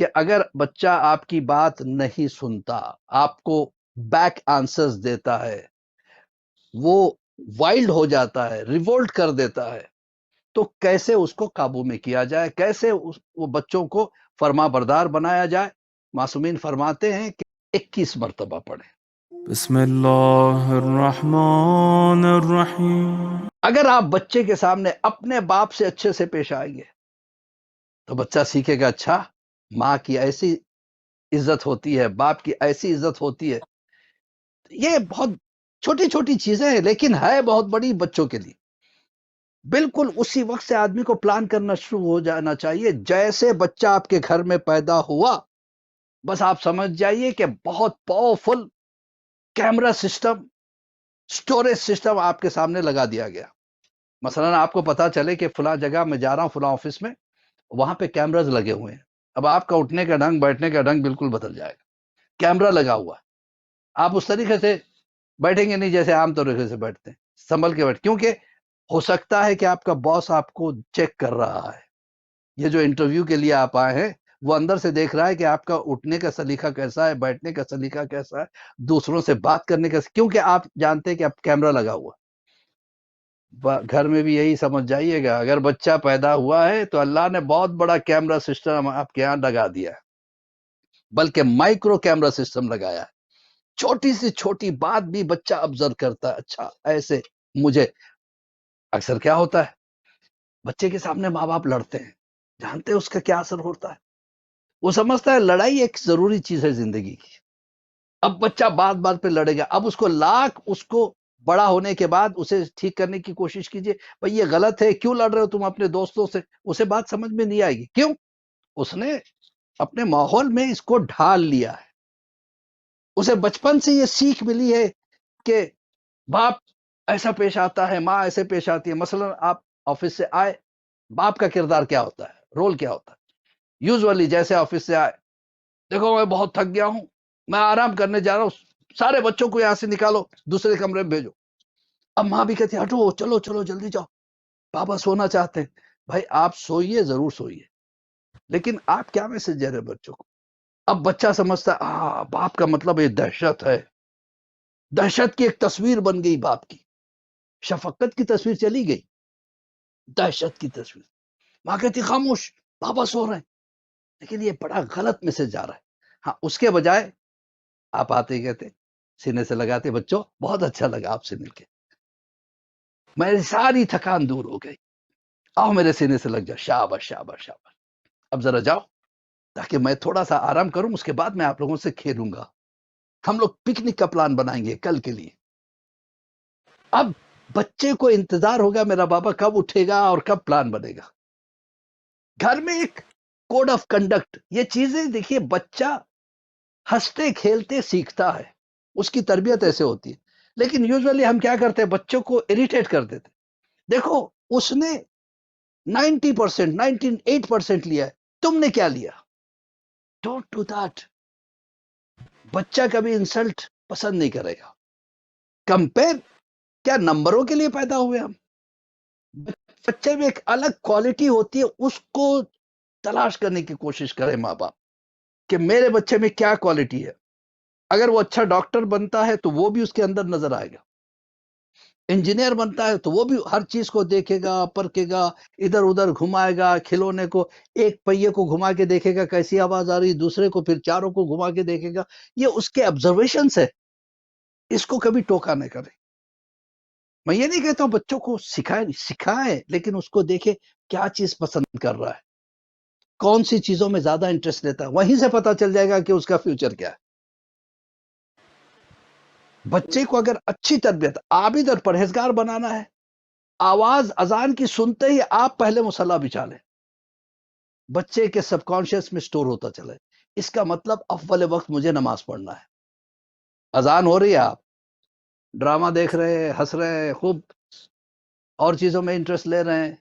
کہ اگر بچہ آپ کی بات نہیں سنتا، آپ کو بیک آنسرز دیتا ہے، وہ وائلڈ ہو جاتا ہے، ریولٹ کر دیتا ہے، تو کیسے اس کو قابو میں کیا جائے، کیسے وہ بچوں کو فرما بردار بنایا جائے؟ معصومین فرماتے ہیں کہ 21 مرتبہ پڑھیں۔ بسم اللہ الرحمن الرحیم۔ اگر آپ بچے کے سامنے اپنے باپ سے اچھے سے پیش آئیں گے تو بچہ سیکھے گا، اچھا ماں کی ایسی عزت ہوتی ہے، باپ کی ایسی عزت ہوتی ہے۔ یہ بہت چھوٹی چھوٹی چیزیں ہیں لیکن ہے بہت بڑی بچوں کے لیے۔ بالکل اسی وقت سے آدمی کو پلان کرنا شروع ہو جانا چاہیے جیسے بچہ آپ کے گھر میں پیدا ہوا، بس آپ سمجھ جائیے کہ بہت powerful camera system, storage system آپ کے سامنے لگا دیا گیا۔ مثلا آپ کو پتا چلے کہ فلاں جگہ میں جا رہا ہوں، فلاں آفس میں، وہاں پہ کیمراز لگے ہوئے ہیں، اب آپ کا اٹھنے کا ڈھنگ، بیٹھنے کا ڈھنگ بالکل بدل جائے گا۔ کیمرہ لگا ہوا ہے، آپ اس طریقے سے بیٹھیں گے نہیں جیسے عام طریقے سے بیٹھتے ہیں، سنبھل کے بیٹھ، کیونکہ ہو سکتا ہے کہ آپ کا باس آپ کو چیک کر رہا ہے۔ یہ جو انٹرویو کے لیے آپ آئے ہیں، وہ اندر سے دیکھ رہا ہے کہ آپ کا اٹھنے کا سلیقہ کیسا ہے، بیٹھنے کا سلیقہ کیسا ہے، دوسروں سے بات کرنے کا، کیونکہ آپ جانتے ہیں کہ اب کیمرہ لگا ہوا ہے۔ گھر میں بھی یہی سمجھ جائیے گا، اگر بچہ پیدا ہوا ہے تو اللہ نے بہت بڑا کیمرہ سسٹم آپ کے یہاں لگا دیا ہے، بلکہ مائکرو کیمرہ سسٹم لگایا ہے۔ چھوٹی سی چھوٹی بات بھی بچہ آبزرو کرتا ہے، اچھا ایسے مجھے اکثر کیا ہوتا ہے، بچے کے سامنے ماں باپ لڑتے ہیں، جانتے ہیں اس کا کیا اثر ہوتا ہے؟ وہ سمجھتا ہے لڑائی ایک ضروری چیز ہے زندگی کی۔ اب بچہ بات بات پہ لڑے گا، اب اس کو لاکھ، اس کو بڑا ہونے کے بعد اسے ٹھیک کرنے کی کوشش کیجئے، بھئی یہ غلط ہے، کیوں لڑ رہے ہو تم اپنے دوستوں سے؟ اسے بات سمجھ میں نہیں آئے گی، کیوں؟ اس نے اپنے ماحول میں اس کو ڈھال لیا ہے، اسے بچپن سے یہ سیکھ ملی ہے کہ باپ ایسا پیش آتا ہے، ماں ایسے پیش آتی ہے۔ مثلا آپ آفس سے آئے، باپ کا کردار کیا ہوتا ہے، رول کیا ہوتا ہے؟ یوزولی جیسے آفس سے آئے، دیکھو میں بہت تھک گیا ہوں، میں آرام کرنے جا رہا ہوں، سارے بچوں کو یہاں سے نکالو، دوسرے کمرے میں بھیجو۔ اب ماں بھی کہتی ہے ہٹو، چلو چلو جلدی جاؤ، پاپا سونا چاہتے ہیں۔ بھائی آپ سوئیے، ضرور سوئیے، لیکن آپ کیا میسج دے رہے بچوں کو؟ اب بچہ سمجھتا ہے باپ کا مطلب یہ دہشت ہے، دہشت کی ایک تصویر بن گئی باپ کی، شفقت کی تصویر چلی گئی، دہشت کی تصویر۔ ماں کہتی خاموش، پاپا سو رہے ہیں، لیکن یہ بڑا غلط میسج جا رہا ہے۔ ہاں، اس کے بجائے آپ آتے ہی کہتے، سینے سے لگاتے، بچوں بہت اچھا لگا آپ سے مل کے، میری ساری تھکان دور ہو گئی، آؤ میرے سینے سے لگ جاؤ، شاباش شاباش شاباش، اب ذرا جاؤ تاکہ میں تھوڑا سا آرام کروں، اس کے بعد میں آپ لوگوں سے کھیلوں گا، ہم لوگ پکنک کا پلان بنائیں گے کل کے لیے۔ اب بچے کو انتظار ہوگا میرا بابا کب اٹھے گا اور کب پلان بنے گا۔ گھر میں ایک کوڈ آف کنڈکٹ، یہ چیزیں دیکھیے، بچہ ہنستے کھیلتے سیکھتا ہے، اس کی تربیت ایسے ہوتی ہے۔ لیکن یوزولی ہم کیا کرتے ہیں، بچوں کو اریٹیٹ کر دیتے، دیکھو اس نے 90%، 98% لیا ہے، تم نے کیا لیا؟ Don't do that. بچہ کبھی انسلٹ پسند نہیں کرے گا۔ کمپیر، کیا نمبروں کے لیے پیدا ہوئے ہم؟ بچے میں ایک الگ کوالٹی ہوتی ہے، اس کو تلاش کرنے کی کوشش کرے ماں باپ کہ میرے بچے میں کیا کوالٹی ہے۔ اگر وہ اچھا ڈاکٹر بنتا ہے تو وہ بھی اس کے اندر نظر آئے گا، انجینئر بنتا ہے تو وہ بھی ہر چیز کو دیکھے گا، پرکھے گا، ادھر ادھر گھمائے گا، کھلونے کو ایک پہیے کو گھما کے دیکھے گا کیسی آواز آ رہی، دوسرے کو پھر چاروں کو گھما کے دیکھے گا۔ یہ اس کے آبزرویشنز ہے، اس کو کبھی ٹوکا نہ کرے۔ میں یہ نہیں کہتا ہوں بچوں کو سکھائے، لیکن اس کو دیکھے کیا چیز پسند کر رہا ہے، کون سی چیزوں میں زیادہ انٹرسٹ لیتا ہے، وہیں سے پتا چل جائے گا کہ اس کا فیوچر کیا ہے۔ بچے کو اگر اچھی تربیت، عابد اور پرہیزگار بنانا ہے، آواز اذان کی سنتے ہی آپ پہلے مصلی بچھا لیں، بچے کے سب کانشیس میں سٹور ہوتا چلے، اس کا مطلب اول وقت مجھے نماز پڑھنا ہے۔ اذان ہو رہی ہے، آپ ڈرامہ دیکھ رہے ہیں، ہنس رہے ہیں، خوب اور چیزوں میں انٹرسٹ لے رہے ہیں،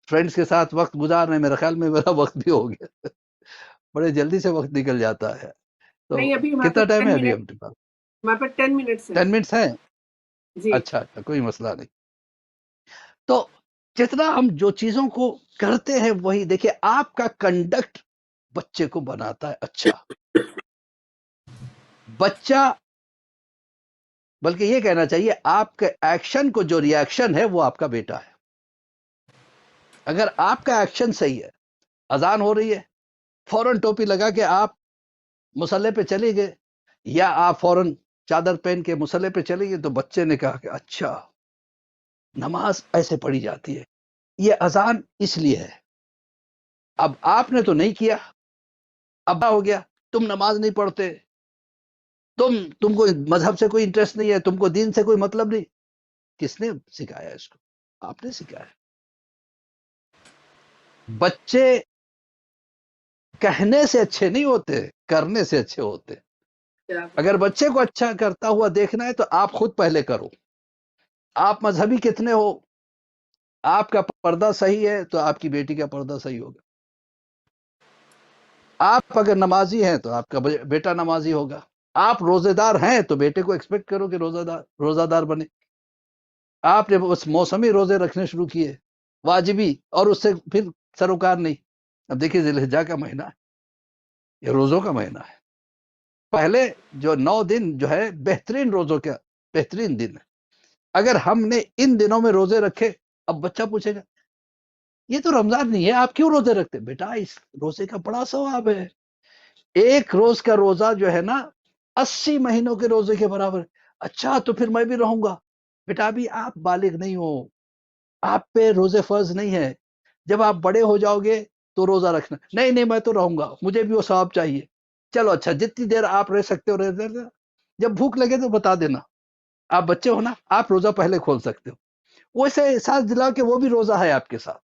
فرینڈز کے ساتھ وقت گزار رہے ہیں، میرے خیال میں میرا وقت بھی ہو گیا، بڑے جلدی سے وقت نکل جاتا ہے۔ تو نہیں، ابھی ہمارے کتنا پاس ٹائم 10 ہے ابھی منٹ، ہمارے پاس؟ ہمارے پاس 10 منٹس ہیں 10 منٹس ہیں؟ جی۔ اچھا، کوئی مسئلہ نہیں۔ تو جتنا ہم جو چیزوں کو کرتے ہیں وہی دیکھیں، آپ کا کنڈکٹ بچے کو بناتا ہے اچھا. بچہ بلکہ یہ کہنا چاہیے آپ کے ایکشن کو جو ریاکشن ہے وہ آپ کا بیٹا ہے. اگر آپ کا ایکشن صحیح ہے، اذان ہو رہی ہے، فوراً ٹوپی لگا کے آپ مصلی پہ چلے گئے، یا آپ فوراً چادر پہن کے مصلی پہ چلے گئے، تو بچے نے کہا کہ اچھا نماز ایسے پڑھی جاتی ہے، یہ اذان اس لیے ہے. اب آپ نے تو نہیں کیا، ابا ہو گیا تم نماز نہیں پڑھتے، تم کو مذہب سے کوئی انٹرسٹ نہیں ہے، تم کو دین سے کوئی مطلب نہیں. کس نے سکھایا اس کو؟ آپ نے سکھایا. بچے کہنے سے اچھے نہیں ہوتے، کرنے سے اچھے ہوتے. اگر بچے کو اچھا کرتا ہوا دیکھنا ہے تو آپ خود پہلے کرو. آپ مذہبی کتنے ہو، آپ کا پردہ صحیح ہے تو آپ کی بیٹی کا پردہ صحیح ہوگا. آپ اگر نمازی ہیں تو آپ کا بیٹا نمازی ہوگا. آپ روزے دار ہیں تو بیٹے کو ایکسپیکٹ کرو کہ روزہ دار بنے. آپ نے اس موسمی روزے رکھنے شروع کیے واجبی، اور اس سے پھر سروکار نہیں. اب دیکھیے ذی الحجہ کا مہینہ ہے، یہ روزوں کا مہینہ ہے. پہلے جو 9 دن جو ہے بہترین روزوں کا بہترین دن ہے. اگر ہم نے ان دنوں میں روزے رکھے، اب بچہ پوچھے گا یہ تو رمضان نہیں ہے آپ کیوں روزے رکھتے؟ بیٹا اس روزے کا بڑا ثواب ہے. ایک روز کا روزہ جو ہے نا 80 مہینوں کے روزے کے برابر. اچھا تو پھر میں بھی رہوں گا. بیٹا ابھی آپ بالغ نہیں ہو، آپ پہ روزے فرض نہیں ہے. جب آپ بڑے ہو جاؤ گے تو روزہ رکھنا. نہیں میں تو رہوں گا، مجھے بھی وہ ثواب چاہیے. چلو اچھا جتنی دیر آپ رہ سکتے ہو رہ دینا، جب بھوک لگے تو بتا دینا. آپ بچے ہو نا، آپ روزہ پہلے کھول سکتے ہو. وہ اسے احساس دلاؤ کہ وہ بھی روزہ ہے آپ کے ساتھ.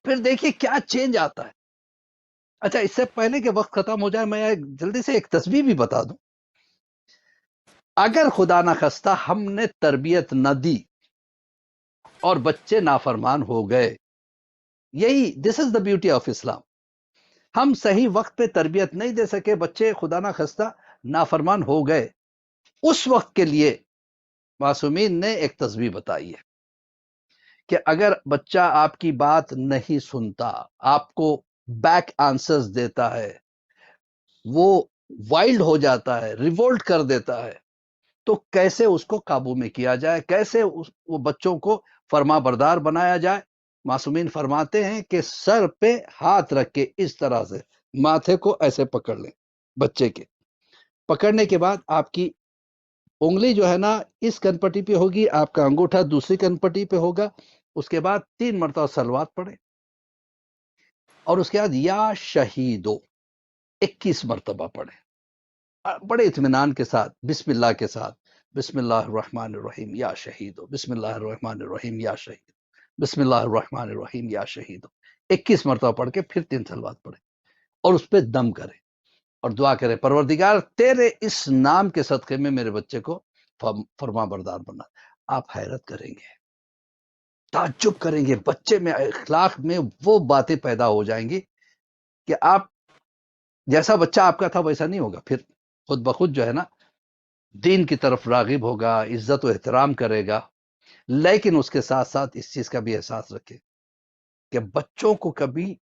پھر دیکھیے کیا چینج آتا ہے. اچھا اس سے پہلے کہ وقت ختم ہو جائے میں جلدی سے ایک تسبیح بھی بتا دوں. اگر خدا نخواستہ ہم نے تربیت نہ دی اور بچے نافرمان ہو گئے، یہی دس از دا بیوٹی آف اسلام. ہم صحیح وقت پہ تربیت نہیں دے سکے، بچے خدا نخواستہ نافرمان ہو گئے، اس وقت کے لیے معصومین نے ایک تسبیح بتائی ہے کہ اگر بچہ آپ کی بات نہیں سنتا، آپ کو بیک آنسرز دیتا ہے، وہ وائلڈ ہو جاتا ہے، ریوولٹ کر دیتا ہے، تو کیسے اس کو قابو میں کیا جائے، کیسے وہ بچوں کو فرما بردار بنایا جائے. معصومین فرماتے ہیں کہ سر پہ ہاتھ رکھ کے اس طرح سے ماتھے کو ایسے پکڑ لیں. بچے کے پکڑنے کے بعد آپ کی انگلی جو ہے نا اس کنپٹی پہ ہوگی، آپ کا انگوٹھا دوسری کنپٹی پہ ہوگا. اس کے بعد 3 مرتبہ صلوات پڑھیں، اور اس کے بعد یا شہیدو 21 مرتبہ پڑھیں بڑے اطمینان کے ساتھ، بسم اللہ کے ساتھ. بسم اللہ الرحمن الرحیم یا شہیدو، بسم اللہ الرحمن الرحیم یا شہید، بسم اللہ الرحمن الرحیم یا شہیدو. 21 مرتبہ پڑھ کے پھر 3 صلوات پڑھیں اور اس پہ دم کریں اور دعا کریں پروردگار تیرے اس نام کے صدقے میں میرے بچے کو فرما بردار بنا. آپ حیرت کریں گے، تعجب کریں گے، بچے میں اخلاق میں وہ باتیں پیدا ہو جائیں گی کہ آپ جیسا بچہ آپ کا تھا ویسا نہیں ہوگا. پھر خود بخود جو ہے نا دین کی طرف راغب ہوگا، عزت و احترام کرے گا. لیکن اس کے ساتھ ساتھ اس چیز کا بھی احساس رکھے کہ بچوں کو کبھی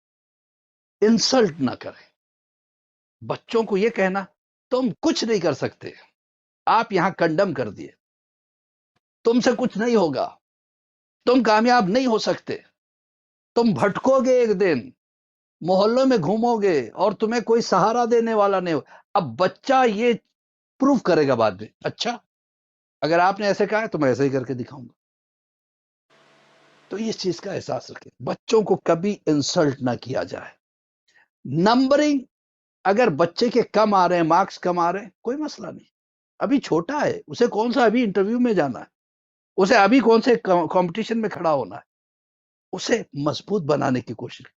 انسلٹ نہ کریں. بچوں کو یہ کہنا تم کچھ نہیں کر سکتے، آپ یہاں کنڈم کر دیے، تم سے کچھ نہیں ہوگا، تم کامیاب نہیں ہو سکتے، تم بھٹکو گے ایک دن، محلوں میں گھومو گے اور تمہیں کوئی سہارا دینے والا نہیں ہو. اب بچہ یہ پروف کرے گا بعد میں، اچھا اگر آپ نے ایسے کہا ہے تو میں ایسے ہی کر کے دکھاؤں گا. تو اس چیز کا احساس رکھیں، بچوں کو کبھی انسلٹ نہ کیا جائے. نمبرنگ اگر بچے کے کم آ رہے ہیں، مارکس کم آ رہے ہیں، کوئی مسئلہ نہیں، ابھی چھوٹا ہے، اسے کون سا ابھی انٹرویو میں جانا ہے، اسے ابھی کون سے کمپٹیشن میں کھڑا ہونا ہے. اسے مضبوط بنانے کی کوشش کریں.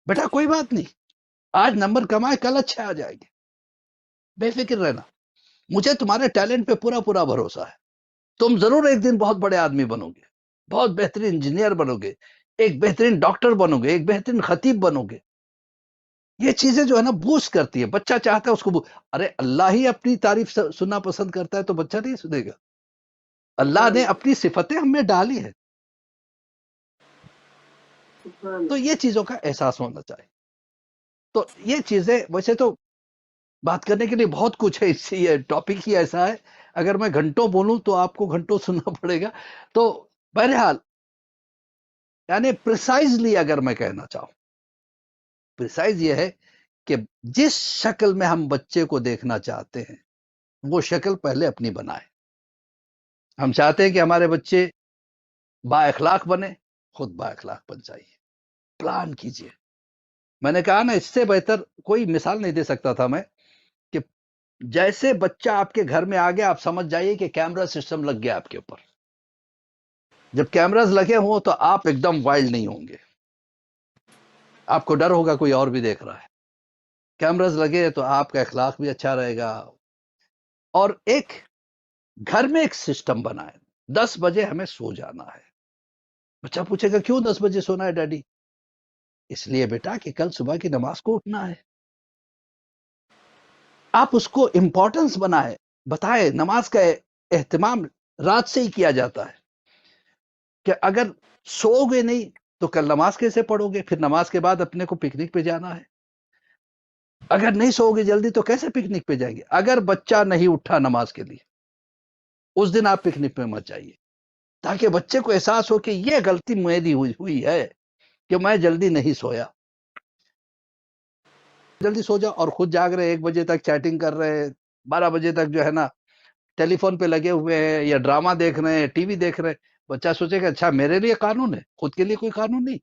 بیٹا کوئی بات نہیں، آج نمبر کمائے کل اچھے آ جائیں گے، بے فکر رہنا. مجھے تمہارے ٹیلنٹ پہ پورا بھروسہ ہے، تم ضرور ایک دن بہت بڑے آدمی بنو گے، بہت بہترین انجینئر بنو گے، ایک بہترین ڈاکٹر بنو گے، ایک بہترین خطیب بنو گے. یہ چیزیں جو ہے نا بوسٹ کرتی ہے. بچہ چاہتا ہے اس کو ارے اللہ ہی اپنی تعریف سننا پسند کرتا ہے تو بچہ نہیں سنے گا. اللہ نے اپنی صفتیں ہم میں ڈالی ہیں، تو یہ چیزوں کا احساس ہونا چاہیے. تو یہ چیزیں ویسے تو بات کرنے کے لیے بہت کچھ ہے، یہ ٹاپک ہی ایسا ہے، اگر میں گھنٹوں بولوں تو آپ کو گھنٹوں سننا پڑے گا. تو بہرحال یعنی پریسائزلی اگر میں کہنا چاہوں، پریسائز یہ ہے کہ جس شکل میں ہم بچے کو دیکھنا چاہتے ہیں وہ شکل پہلے اپنی بنائے. ہم چاہتے ہیں کہ ہمارے بچے با اخلاق بنے، خود با اخلاق بن جائیے، پلان کیجئے. میں نے کہا نا، اس سے بہتر کوئی مثال نہیں دے سکتا تھا میں، کہ جیسے بچہ آپ کے گھر میں آ گیا آپ سمجھ جائیے کہ کیمرہ سسٹم لگ گیا آپ کے اوپر. جب کیمراز لگے ہوں تو آپ ایک دم وائلڈ نہیں ہوں گے، آپ کو ڈر ہوگا کوئی اور بھی دیکھ رہا ہے. کیمراز لگے تو آپ کا اخلاق بھی اچھا رہے گا. اور ایک گھر میں ایک سسٹم بنائے، 10 بجے ہمیں سو جانا ہے. بچہ پوچھے گا کیوں 10 بجے سونا ہے ڈیڈی؟ اس لیے بیٹا کہ کل صبح کی نماز کو اٹھنا ہے. آپ اس کو امپورٹنس بتائے. نماز کا اہتمام رات سے ہی کیا جاتا ہے کہ اگر سو گے نہیں تو کل نماز کیسے پڑھو گے؟ پھر نماز کے بعد اپنے کو پکنک پہ جانا ہے. اگر نہیں سو گے جلدی تو کیسے پکنک پہ جائیں گے؟ اگر بچہ نہیں اٹھا نماز کے لیے اس دن آپ پکنک پہ مت جائیے، تاکہ بچے کو احساس ہو کہ یہ غلطی میری ہوئی ہے کہ میں جلدی نہیں سویا. جلدی سو جاؤ اور خود جاگ رہے 1 بجے تک چیٹنگ کر رہے، 12 بجے تک جو ہے نا ٹیلی فون پہ لگے ہوئے ہیں یا ڈرامہ دیکھ رہے ہیں، ٹی وی دیکھ رہے ہیں. بچہ سوچے گا اچھا میرے لیے قانون ہے، خود کے لیے کوئی قانون نہیں.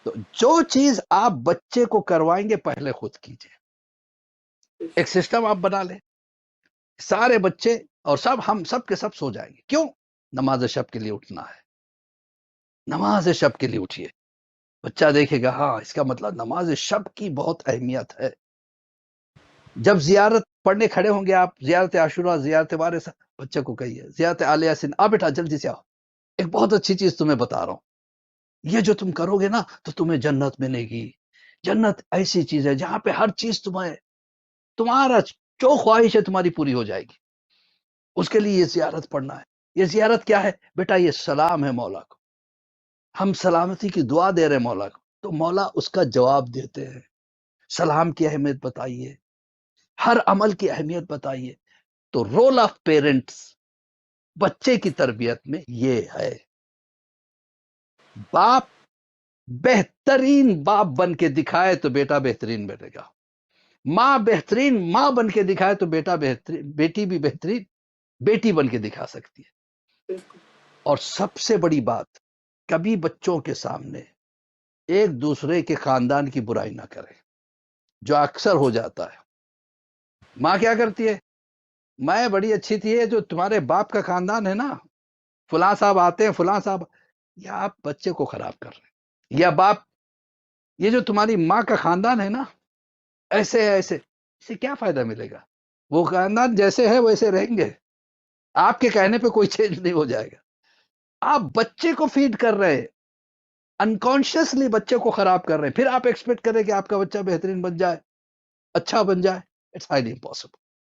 تو جو چیز آپ بچے کو کروائیں گے پہلے خود کیجئے. ایک سسٹم آپ بنا لیں، سارے بچے اور ہم سب کے سب سو جائیں گے. کیوں؟ نماز شب کے لیے اٹھنا ہے. نماز شب کے لیے اٹھیے. بچہ دیکھے گا ہاں اس کا مطلب نماز شب کی بہت اہمیت ہے. جب زیارت پڑھنے کھڑے ہوں گے آپ، زیارت عاشورہ، زیارت وارث، بچے کو کہیے زیارت آل یاسین، آ بیٹا جلدی سے آؤ، ایک بہت اچھی چیز تمہیں بتا رہا ہوں، یہ جو تم کرو گے نا تو تمہیں جنت ملے گی. جنت ایسی چیز ہے جہاں پہ ہر چیز تمہارا جو خواہش ہے تمہاری پوری ہو جائے گی. اس کے لیے یہ زیارت پڑھنا ہے. یہ زیارت کیا ہے بیٹا؟ یہ سلام ہے مولا کو. ہم سلامتی کی دعا دے رہے ہیں مولا کو، تو مولا اس کا جواب دیتے ہیں. سلام کی اہمیت بتائیے، ہر عمل کی اہمیت بتائیے. تو رول آف پیرنٹس بچے کی تربیت میں یہ ہے. باپ بہترین باپ بن کے دکھائے تو بیٹا بہترین بنے گا. ماں بہترین ماں بن کے دکھائے تو بیٹی بھی بہترین بیٹی بن کے دکھا سکتی ہے. اور سب سے بڑی بات، کبھی بچوں کے سامنے ایک دوسرے کے خاندان کی برائی نہ کرے، جو اکثر ہو جاتا ہے. ماں کیا کرتی ہے؟ میں بڑی اچھی تھی، جو تمہارے باپ کا خاندان ہے نا، فلاں صاحب آتے ہیں، فلاں صاحب، یا آپ بچے کو خراب کر رہے ہیں. یا باپ، یہ جو تمہاری ماں کا خاندان ہے نا، ایسے ہے ایسے، اس سے کیا فائدہ ملے گا؟ وہ خاندان جیسے ہے ویسے رہیں گے، آپ کے کہنے پہ کوئی چینج نہیں ہو جائے گا. آپ بچے کو فیڈ کر رہے، انکانشیسلی بچے کو خراب کر رہے، پھر آپ ایکسپیکٹ کریں کہ آپ کا بچہ بہترین بن جائے، اچھا بن جائے. It's highly impossible.